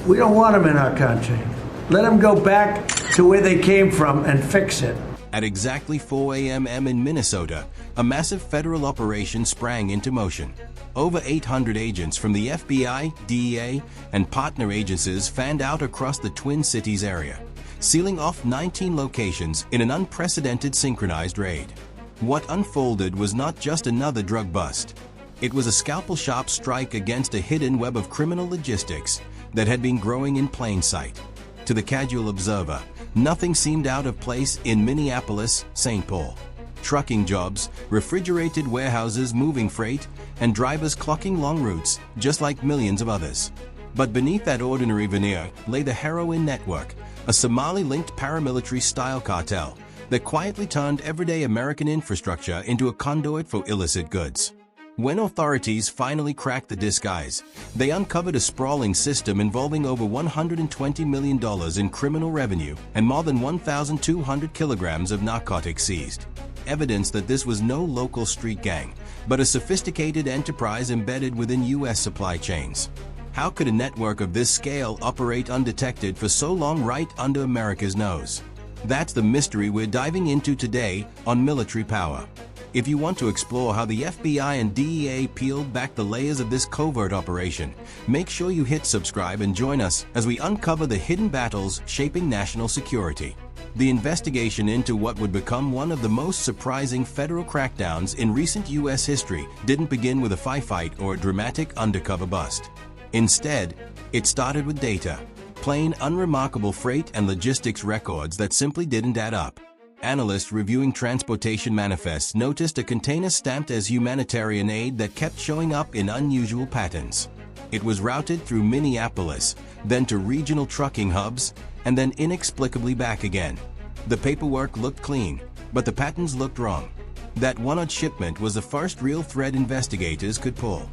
We don't want them in our country. Let them go back to where they came from and fix it. At exactly 4 a.m. in Minnesota, a massive federal operation sprang into motion. Over 800 agents from the FBI, DEA, and partner agencies fanned out across the Twin Cities area, sealing off 19 locations in an unprecedented synchronized raid. What unfolded was not just another drug bust. It was a scalpel-sharp strike against a hidden web of criminal logistics that had been growing in plain sight. To the casual observer, nothing seemed out of place in Minneapolis St. Trucking jobs, refrigerated warehouses moving freight, and drivers clocking long routes, just like millions of others. But beneath that ordinary veneer lay the heroin network, a Somali-linked paramilitary-style cartel that quietly turned everyday American infrastructure into a conduit for illicit goods. When authorities finally cracked the disguise, they uncovered a sprawling system involving over $120 million in criminal revenue and more than 1,200 kilograms of narcotics seized. Evidence that this was no local street gang, but a sophisticated enterprise embedded within U.S. supply chains. How could a network of this scale operate undetected for so long right under America's nose? That's the mystery we're diving into today on Military Power. If you want to explore how the FBI and DEA peeled back the layers of this covert operation, make sure you hit subscribe and join us as we uncover the hidden battles shaping national security. The investigation into what would become one of the most surprising federal crackdowns in recent U.S. history didn't begin with a firefight or a dramatic undercover bust. Instead, it started with data, plain unremarkable freight and logistics records that simply didn't add up. Analysts reviewing transportation manifests noticed a container stamped as humanitarian aid that kept showing up in unusual patterns. It was routed through Minneapolis, then to regional trucking hubs, and then inexplicably back again. The paperwork looked clean, but the patterns looked wrong. That one-odd shipment was the first real thread investigators could pull.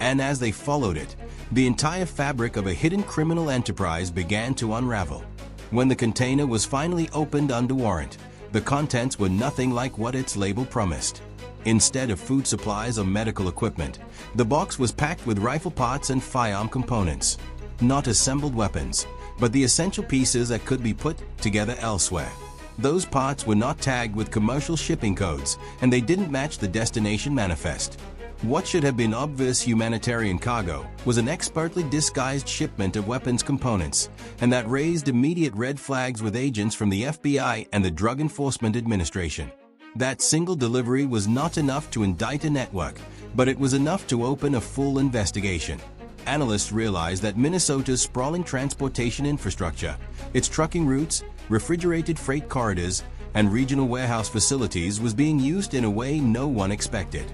And as they followed it, the entire fabric of a hidden criminal enterprise began to unravel. When the container was finally opened under warrant, the contents were nothing like what its label promised. Instead of food supplies or medical equipment, the box was packed with rifle parts and firearm components. Not assembled weapons, but the essential pieces that could be put together elsewhere. Those parts were not tagged with commercial shipping codes, and they didn't match the destination manifest. What should have been obvious humanitarian cargo was an expertly disguised shipment of weapons components, and that raised immediate red flags with agents from the FBI and the Drug Enforcement Administration. That single delivery was not enough to indict a network, but it was enough to open a full investigation. Analysts realized that Minnesota's sprawling transportation infrastructure, its trucking routes, refrigerated freight corridors, and regional warehouse facilities was being used in a way no one expected.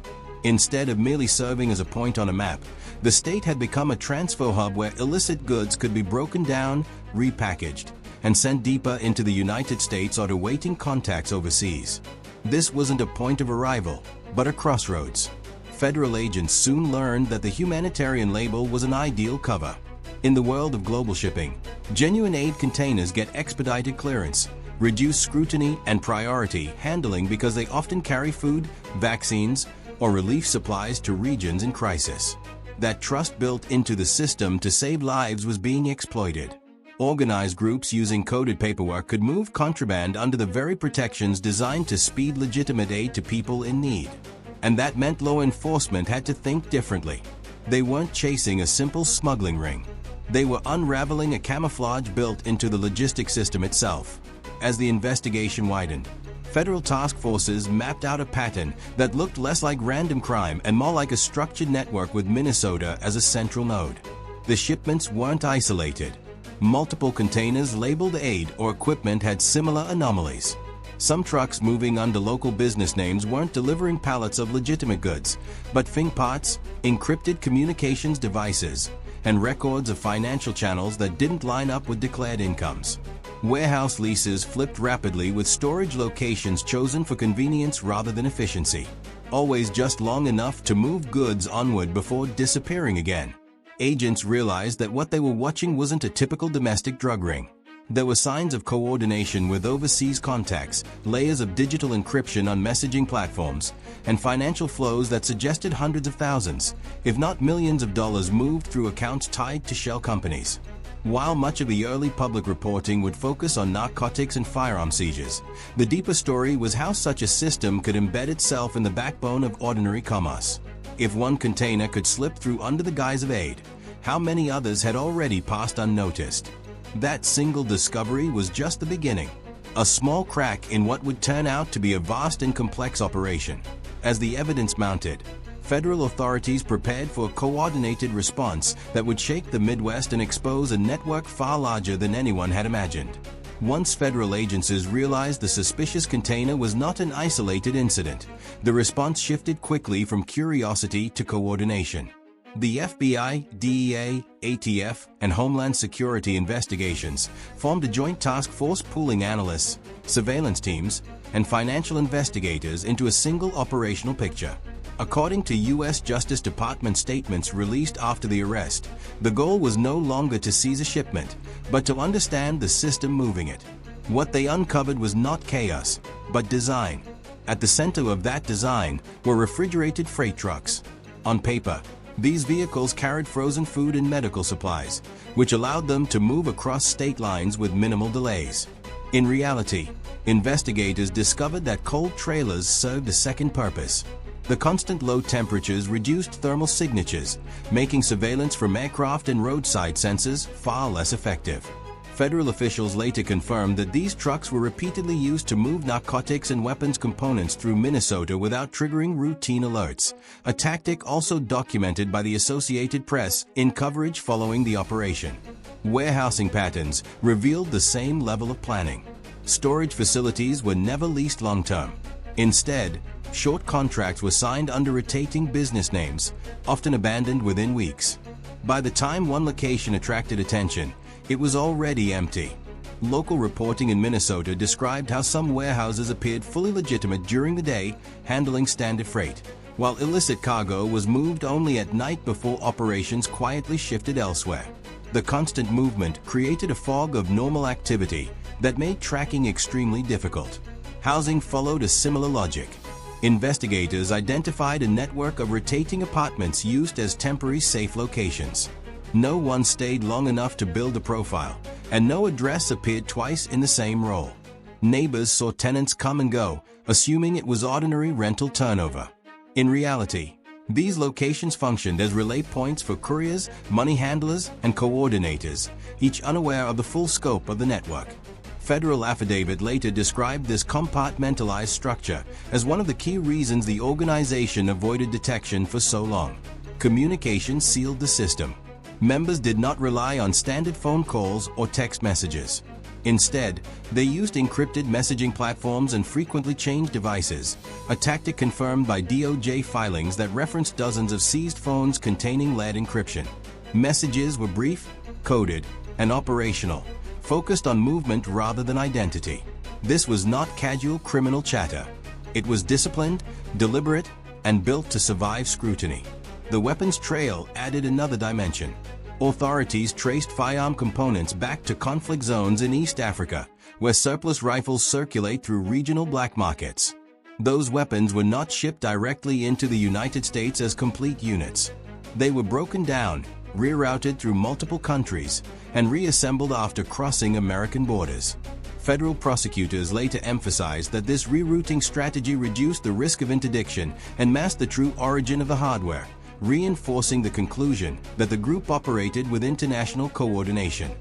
Instead of merely serving as a point on a map, the state had become a transfer hub where illicit goods could be broken down, repackaged, and sent deeper into the United States or to waiting contacts overseas. This wasn't a point of arrival, but a crossroads. Federal agents soon learned that the humanitarian label was an ideal cover. In the world of global shipping, genuine aid containers get expedited clearance, reduced scrutiny, and priority handling because they often carry food, vaccines, or relief supplies to regions in crisis. That trust built into the system to save lives was being exploited. Organized groups using coded paperwork could move contraband under the very protections designed to speed legitimate aid to people in need. And that meant law enforcement had to think differently. They weren't chasing a simple smuggling ring. They were unraveling a camouflage built into the logistic system itself. As the investigation widened, federal task forces mapped out a pattern that looked less like random crime and more like a structured network with Minnesota as a central node. The shipments weren't isolated. Multiple containers labeled aid or equipment had similar anomalies. Some trucks moving under local business names weren't delivering pallets of legitimate goods, but think parts, encrypted communications devices, and records of financial channels that didn't line up with declared incomes. Warehouse leases flipped rapidly with storage locations chosen for convenience rather than efficiency, always just long enough to move goods onward before disappearing again. Agents realized that what they were watching wasn't a typical domestic drug ring. There were signs of coordination with overseas contacts, layers of digital encryption on messaging platforms, and financial flows that suggested hundreds of thousands, if not millions of dollars moved through accounts tied to shell companies. While much of the early public reporting would focus on narcotics and firearm seizures, the deeper story was how such a system could embed itself in the backbone of ordinary commerce. If one container could slip through under the guise of aid, how many others had already passed unnoticed? That single discovery was just the beginning, a small crack in what would turn out to be a vast and complex operation. As the evidence mounted, federal authorities prepared for a coordinated response that would shake the Midwest and expose a network far larger than anyone had imagined. Once federal agencies realized the suspicious container was not an isolated incident, the response shifted quickly from curiosity to coordination. The FBI, DEA, ATF, and Homeland Security investigations formed a joint task force pooling analysts, surveillance teams, and financial investigators into a single operational picture. According to U.S. Justice Department statements released after the arrest, the goal was no longer to seize a shipment, but to understand the system moving it. What they uncovered was not chaos, but design. At the center of that design were refrigerated freight trucks. On paper, these vehicles carried frozen food and medical supplies, which allowed them to move across state lines with minimal delays. In reality, investigators discovered that cold trailers served a second purpose. The constant low temperatures reduced thermal signatures, making surveillance from aircraft and roadside sensors far less effective. Federal officials later confirmed that these trucks were repeatedly used to move narcotics and weapons components through Minnesota without triggering routine alerts, a tactic also documented by the Associated Press in coverage following the operation. Warehousing patterns revealed the same level of planning. Storage facilities were never leased long-term. Instead, short contracts were signed under rotating business names, often abandoned within weeks. By the time one location attracted attention, it was already empty. Local reporting in Minnesota described how some warehouses appeared fully legitimate during the day, handling standard freight, while illicit cargo was moved only at night before operations quietly shifted elsewhere. The constant movement created a fog of normal activity that made tracking extremely difficult. Housing followed a similar logic. Investigators identified a network of rotating apartments used as temporary safe locations. No one stayed long enough to build a profile, and no address appeared twice in the same role. Neighbors saw tenants come and go, assuming it was ordinary rental turnover. In reality, these locations functioned as relay points for couriers, money handlers, and coordinators, each unaware of the full scope of the network. Federal affidavit later described this compartmentalized structure as one of the key reasons the organization avoided detection for so long. Communication sealed the system. Members did not rely on standard phone calls or text messages. Instead, they used encrypted messaging platforms and frequently changed devices, a tactic confirmed by DOJ filings that referenced dozens of seized phones containing lead encryption. Messages were brief, coded, and operational, focused on movement rather than identity. This was not casual criminal chatter. It was disciplined, deliberate, and built to survive scrutiny. The weapons trail added another dimension. Authorities traced firearm components back to conflict zones in East Africa, where surplus rifles circulate through regional black markets. Those weapons were not shipped directly into the United States as complete units. They were broken down, rerouted through multiple countries, and reassembled after crossing American borders. Federal prosecutors later emphasized that this rerouting strategy reduced the risk of interdiction and masked the true origin of the hardware, reinforcing the conclusion that the group operated with international coordination.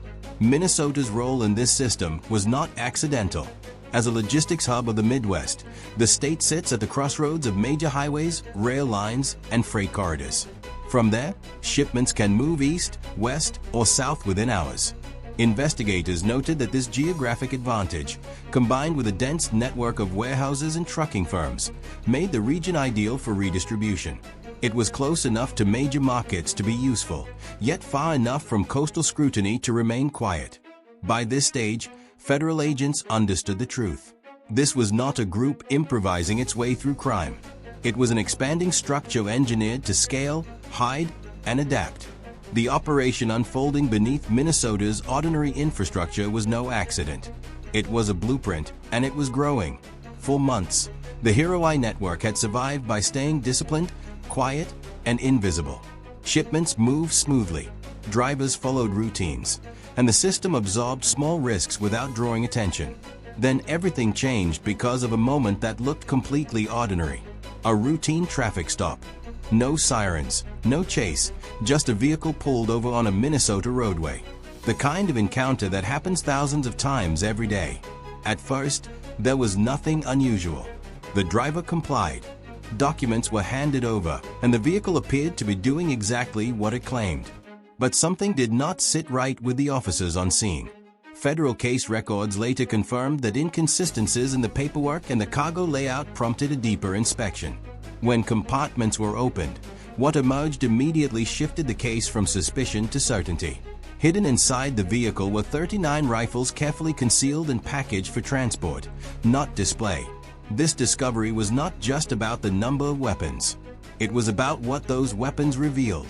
Minnesota's role in this system was not accidental. As a logistics hub of the Midwest, the state sits at the crossroads of major highways, rail lines, and freight corridors. From there, shipments can move east, west, or south within hours. Investigators noted that this geographic advantage, combined with a dense network of warehouses and trucking firms, made the region ideal for redistribution. It was close enough to major markets to be useful, yet far enough from coastal scrutiny to remain quiet. By this stage, federal agents understood the truth. This was not a group improvising its way through crime. It was an expanding structure engineered to scale, hide, and adapt. The operation unfolding beneath Minnesota's ordinary infrastructure was no accident. It was a blueprint, and it was growing. For months, the Hero Eye network had survived by staying disciplined, quiet, and invisible. Shipments moved smoothly. Drivers followed routines, and the system absorbed small risks without drawing attention. Then everything changed because of a moment that looked completely ordinary. A routine traffic stop. No sirens, no chase, just a vehicle pulled over on a Minnesota roadway. The kind of encounter that happens thousands of times every day. At first, there was nothing unusual. The driver complied. Documents were handed over, and the vehicle appeared to be doing exactly what it claimed. But something did not sit right with the officers on scene. Federal case records later confirmed that inconsistencies in the paperwork and the cargo layout prompted a deeper inspection. When compartments were opened, what emerged immediately shifted the case from suspicion to certainty. Hidden inside the vehicle were 39 rifles carefully concealed and packaged for transport, not display. This discovery was not just about the number of weapons. It was about what those weapons revealed.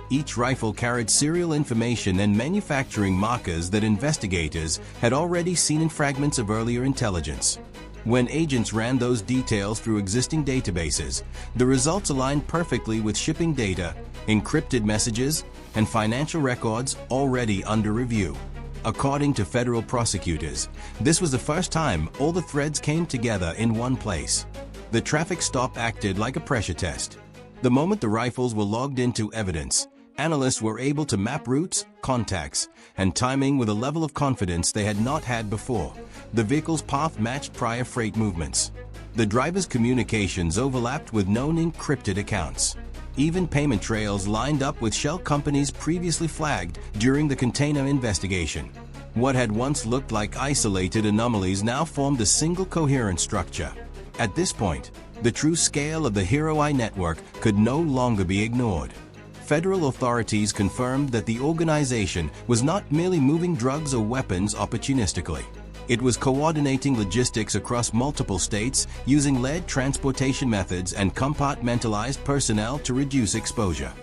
Each rifle carried serial information and manufacturing markers that investigators had already seen in fragments of earlier intelligence. When agents ran those details through existing databases, the results aligned perfectly with shipping data, encrypted messages, and financial records already under review. According to federal prosecutors, this was the first time all the threads came together in one place. The traffic stop acted like a pressure test. The moment the rifles were logged into evidence, analysts were able to map routes, contacts, and timing with a level of confidence they had not had before. The vehicle's path matched prior freight movements. The driver's communications overlapped with known encrypted accounts. Even payment trails lined up with shell companies previously flagged during the container investigation. What had once looked like isolated anomalies now formed a single coherent structure. At this point, the true scale of the Hero Eye network could no longer be ignored. Federal authorities confirmed that the organization was not merely moving drugs or weapons opportunistically. It was coordinating logistics across multiple states using lead transportation methods and compartmentalized personnel to reduce exposure.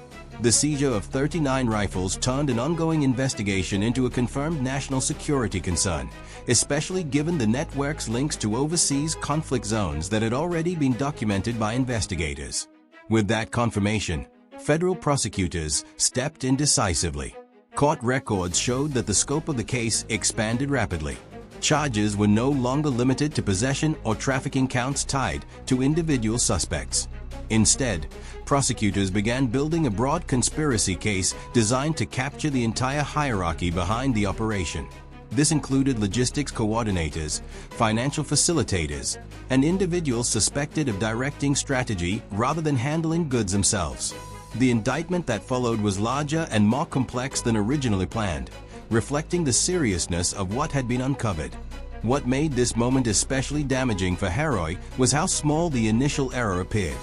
The seizure of 39 rifles turned an ongoing investigation into a confirmed national security concern, especially given the network's links to overseas conflict zones that had already been documented by investigators. With that confirmation, federal prosecutors stepped in decisively. Court records showed that the scope of the case expanded rapidly. Charges were no longer limited to possession or trafficking counts tied to individual suspects. Instead, prosecutors began building a broad conspiracy case designed to capture the entire hierarchy behind the operation. This included logistics coordinators, financial facilitators, and individuals suspected of directing strategy rather than handling goods themselves. The indictment that followed was larger and more complex than originally planned, reflecting the seriousness of what had been uncovered. What made this moment especially damaging for Heroi was how small the initial error appeared.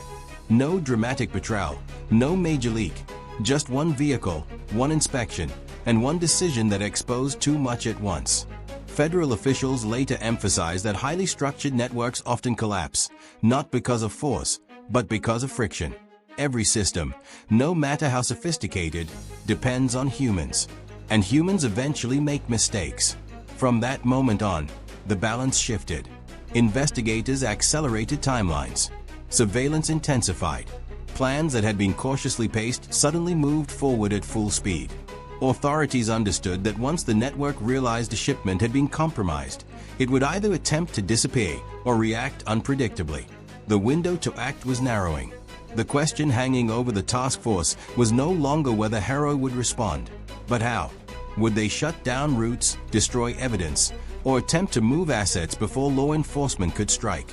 No dramatic betrayal, no major leak, just one vehicle, one inspection, and one decision that exposed too much at once. Federal officials later emphasized that highly structured networks often collapse, not because of force, but because of friction. Every system, no matter how sophisticated, depends on humans. And humans eventually make mistakes. From that moment on, the balance shifted. Investigators accelerated timelines. Surveillance intensified. Plans that had been cautiously paced suddenly moved forward at full speed. Authorities understood that once the network realized a shipment had been compromised, it would either attempt to disappear or react unpredictably. The window to act was narrowing. The question hanging over the task force was no longer whether Heroi would respond, but how. Would they shut down routes, destroy evidence, or attempt to move assets before law enforcement could strike?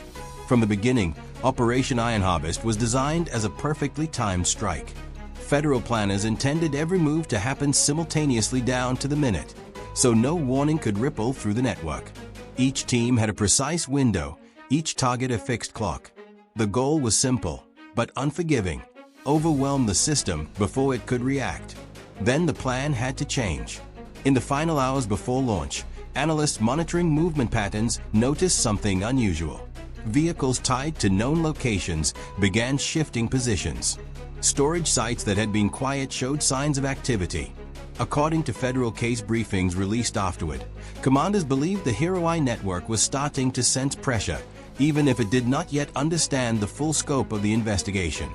From the beginning, Operation Iron Harvest was designed as a perfectly timed strike. Federal planners intended every move to happen simultaneously down to the minute, so no warning could ripple through the network. Each team had a precise window, each target a fixed clock. The goal was simple, but unforgiving: overwhelm the system before it could react. Then the plan had to change. In the final hours before launch, analysts monitoring movement patterns noticed something unusual. Vehicles tied to known locations began shifting positions. Storage sites that had been quiet showed signs of activity. According to federal case briefings released afterward, commanders believed the Hero Eye network was starting to sense pressure, even if it did not yet understand the full scope of the investigation.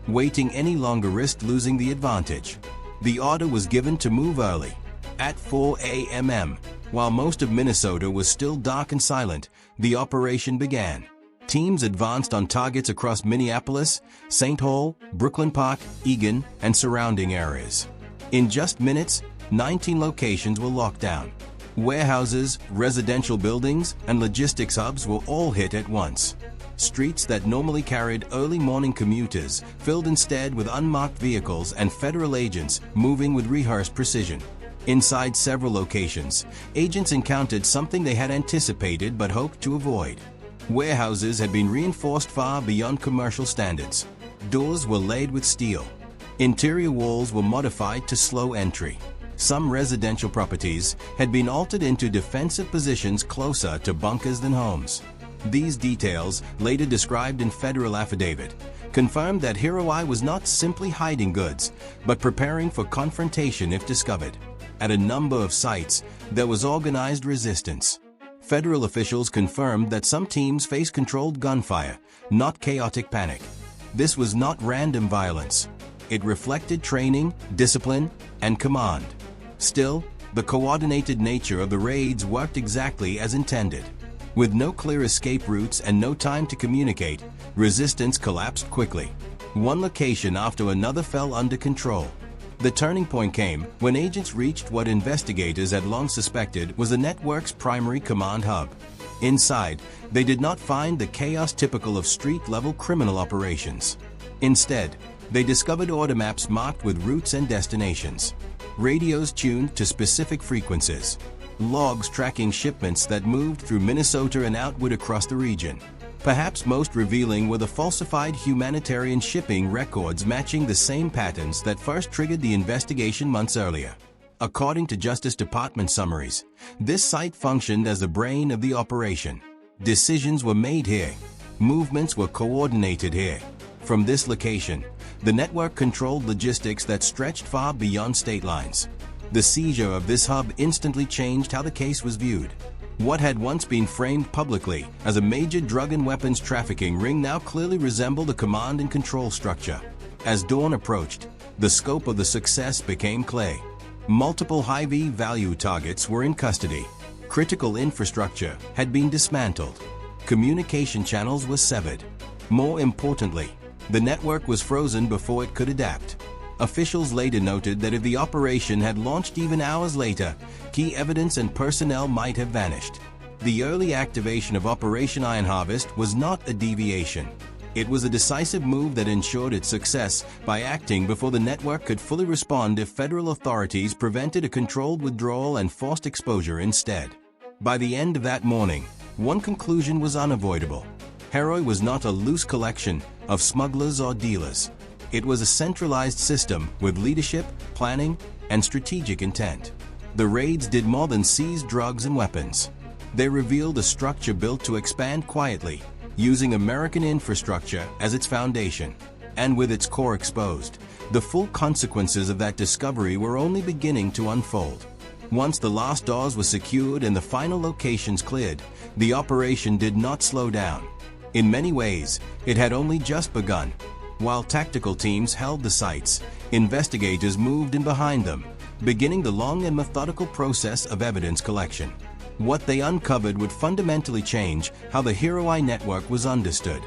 Waiting any longer risked losing the advantage. The order was given to move early. At 4 a.m., while most of Minnesota was still dark and silent, the operation began. Teams advanced on targets across Minneapolis, St. Paul, Brooklyn Park, Eagan, and surrounding areas. In just minutes, 19 locations were locked down. Warehouses, residential buildings, and logistics hubs were all hit at once. Streets that normally carried early morning commuters filled instead with unmarked vehicles and federal agents moving with rehearsed precision. Inside several locations, agents encountered something they had anticipated but hoped to avoid. Warehouses had been reinforced far beyond commercial standards. Doors were laid with steel. Interior walls were modified to slow entry. Some residential properties had been altered into defensive positions closer to bunkers than homes. These details, later described in federal affidavit, confirmed that Hero I was not simply hiding goods, but preparing for confrontation if discovered. At a number of sites, there was organized resistance. Federal officials confirmed that some teams faced controlled gunfire, not chaotic panic. This was not random violence. It reflected training, discipline, and command. Still, the coordinated nature of the raids worked exactly as intended. With no clear escape routes and no time to communicate, resistance collapsed quickly. One location after another fell under control. The turning point came when agents reached what investigators had long suspected was the network's primary command hub. Inside, they did not find the chaos typical of street-level criminal operations. Instead, they discovered order maps marked with routes and destinations, radios tuned to specific frequencies, logs tracking shipments that moved through Minnesota and outward across the region. Perhaps most revealing were the falsified humanitarian shipping records matching the same patterns that first triggered the investigation months earlier. According to Justice Department summaries, this site functioned as the brain of the operation. Decisions were made here. Movements were coordinated here. From this location, the network controlled logistics that stretched far beyond state lines. The seizure of this hub instantly changed how the case was viewed. What had once been framed publicly as a major drug and weapons trafficking ring now clearly resembled a command and control structure. As dawn approached, the scope of the success became clear. Multiple high-value targets were in custody. Critical infrastructure had been dismantled. Communication channels were severed. More importantly, the network was frozen before it could adapt. Officials later noted that if the operation had launched even hours later, key evidence and personnel might have vanished. The early activation of Operation Iron Harvest was not a deviation. It was a decisive move that ensured its success by acting before the network could fully respond if federal authorities prevented a controlled withdrawal and forced exposure instead. By the end of that morning, one conclusion was unavoidable. Hero I was not a loose collection of smugglers or dealers. It was a centralized system with leadership, planning, and strategic intent. The raids did more than seize drugs and weapons. They revealed a structure built to expand quietly, using American infrastructure as its foundation. And with its core exposed, the full consequences of that discovery were only beginning to unfold. Once the last doors were secured and the final locations cleared, the operation did not slow down. In many ways, it had only just begun. While tactical teams held the sites, investigators moved in behind them, beginning the long and methodical process of evidence collection. What they uncovered would fundamentally change how the Hero I network was understood.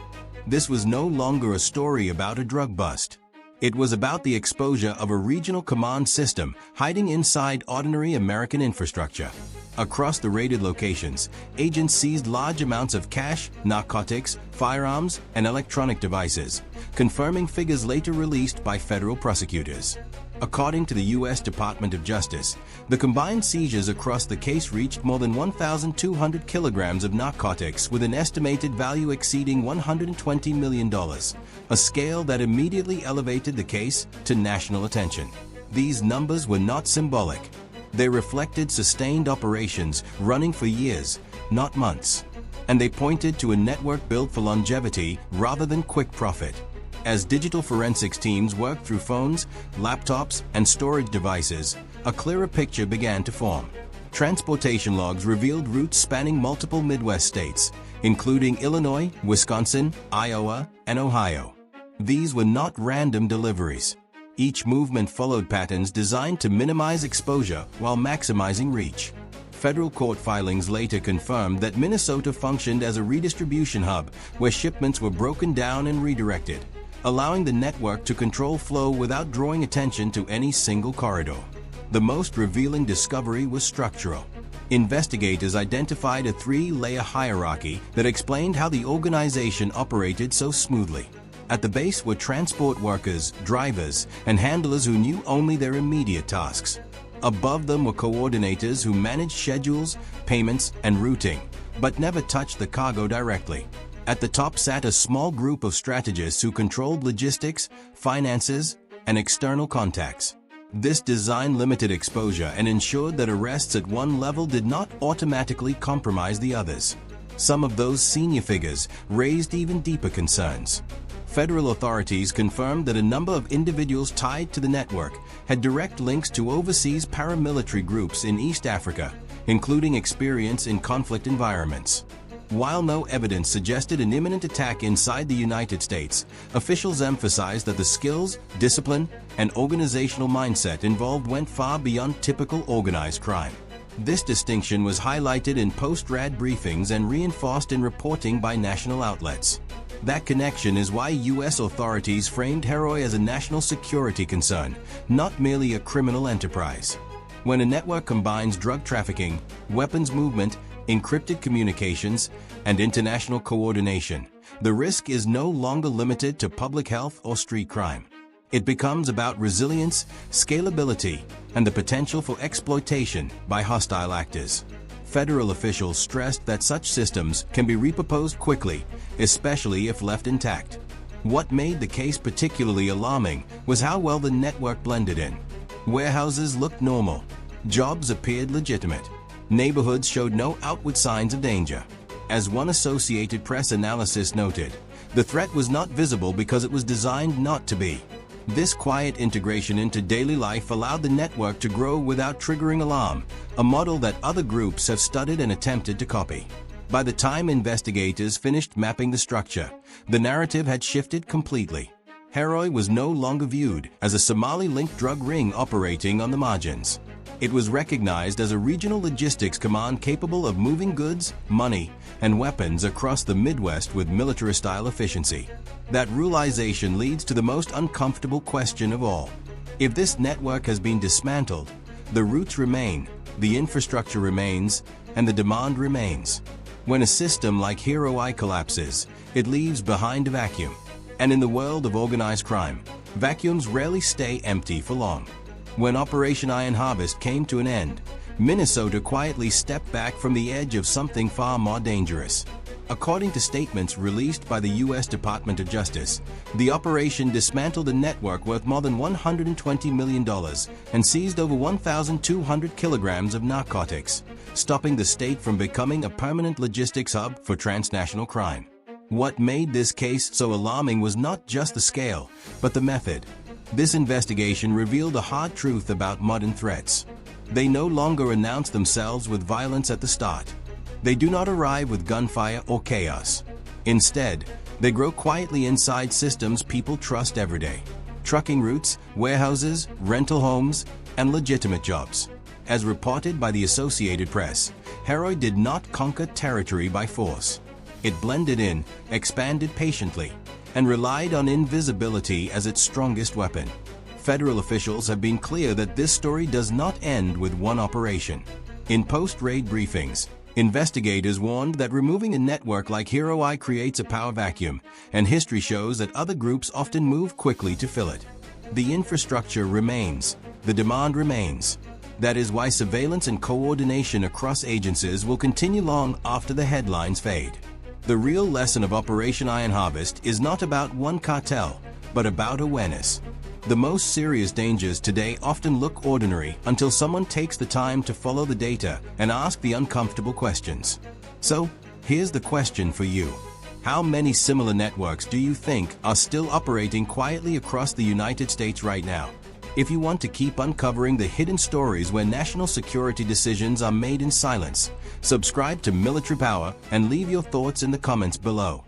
This was no longer a story about a drug bust. It was about the exposure of a regional command system hiding inside ordinary American infrastructure. Across the raided locations, agents seized large amounts of cash, narcotics, firearms, and electronic devices, confirming figures later released by federal prosecutors. According to the U.S. Department of Justice, the combined seizures across the case reached more than 1,200 kilograms of narcotics with an estimated value exceeding $120 million, a scale that immediately elevated the case to national attention. These numbers were not symbolic. They reflected sustained operations running for years, not months. And they pointed to a network built for longevity rather than quick profit. As digital forensics teams worked through phones, laptops, and storage devices, a clearer picture began to form. Transportation logs revealed routes spanning multiple Midwest states, including Illinois, Wisconsin, Iowa, and Ohio. These were not random deliveries. Each movement followed patterns designed to minimize exposure while maximizing reach. Federal court filings later confirmed that Minnesota functioned as a redistribution hub where shipments were broken down and redirected, allowing the network to control flow without drawing attention to any single corridor. The most revealing discovery was structural. Investigators identified a three-layer hierarchy that explained how the organization operated so smoothly. At the base were transport workers, drivers, and handlers who knew only their immediate tasks. Above them were coordinators who managed schedules, payments, and routing, but never touched the cargo directly. At the top sat a small group of strategists who controlled logistics, finances, and external contacts. This design limited exposure and ensured that arrests at one level did not automatically compromise the others. Some of those senior figures raised even deeper concerns. Federal authorities confirmed that a number of individuals tied to the network had direct links to overseas paramilitary groups in East Africa, including experience in conflict environments. While no evidence suggested an imminent attack inside the United States, officials emphasized that the skills, discipline, and organizational mindset involved went far beyond typical organized crime. This distinction was highlighted in post-RAD briefings and reinforced in reporting by national outlets. That connection is why U.S. authorities framed Heroi as a national security concern, not merely a criminal enterprise. When a network combines drug trafficking, weapons movement, encrypted communications, and international coordination, the risk is no longer limited to public health or street crime. It becomes about resilience, scalability, and the potential for exploitation by hostile actors. Federal officials stressed that such systems can be repurposed quickly, especially if left intact. What made the case particularly alarming was how well the network blended in. Warehouses looked normal. Jobs appeared legitimate. Neighborhoods showed no outward signs of danger. As one Associated Press analysis noted, the threat was not visible because it was designed not to be. This quiet integration into daily life allowed the network to grow without triggering alarm, a model that other groups have studied and attempted to copy. By the time investigators finished mapping the structure, the narrative had shifted completely. Heroi was no longer viewed as a Somali-linked drug ring operating on the margins. It was recognized as a regional logistics command capable of moving goods, money, and weapons across the Midwest with military-style efficiency. That realization leads to the most uncomfortable question of all. If this network has been dismantled, the roots remain, the infrastructure remains, and the demand remains. When a system like Heroi collapses, it leaves behind a vacuum. And in the world of organized crime, vacuums rarely stay empty for long. When Operation Iron Harvest came to an end, Minnesota quietly stepped back from the edge of something far more dangerous. According to statements released by the U.S. Department of Justice, the operation dismantled a network worth more than $120 million and seized over 1,200 kilograms of narcotics, stopping the state from becoming a permanent logistics hub for transnational crime. What made this case so alarming was not just the scale, but the method. This investigation revealed a hard truth about modern threats. They no longer announce themselves with violence at the start. They do not arrive with gunfire or chaos. Instead, they grow quietly inside systems people trust every day. Trucking routes, warehouses, rental homes, and legitimate jobs. As reported by the Associated Press, Heroi did not conquer territory by force. It blended in, expanded patiently, and relied on invisibility as its strongest weapon. Federal officials have been clear that this story does not end with one operation. In post-raid briefings, investigators warned that removing a network like Heroi creates a power vacuum, and history shows that other groups often move quickly to fill it. The infrastructure remains. The demand remains. That is why surveillance and coordination across agencies will continue long after the headlines fade. The real lesson of Operation Iron Harvest is not about one cartel, but about awareness. The most serious dangers today often look ordinary until someone takes the time to follow the data and ask the uncomfortable questions. So, here's the question for you. How many similar networks do you think are still operating quietly across the United States right now? If you want to keep uncovering the hidden stories where national security decisions are made in silence, subscribe to Military Power and leave your thoughts in the comments below.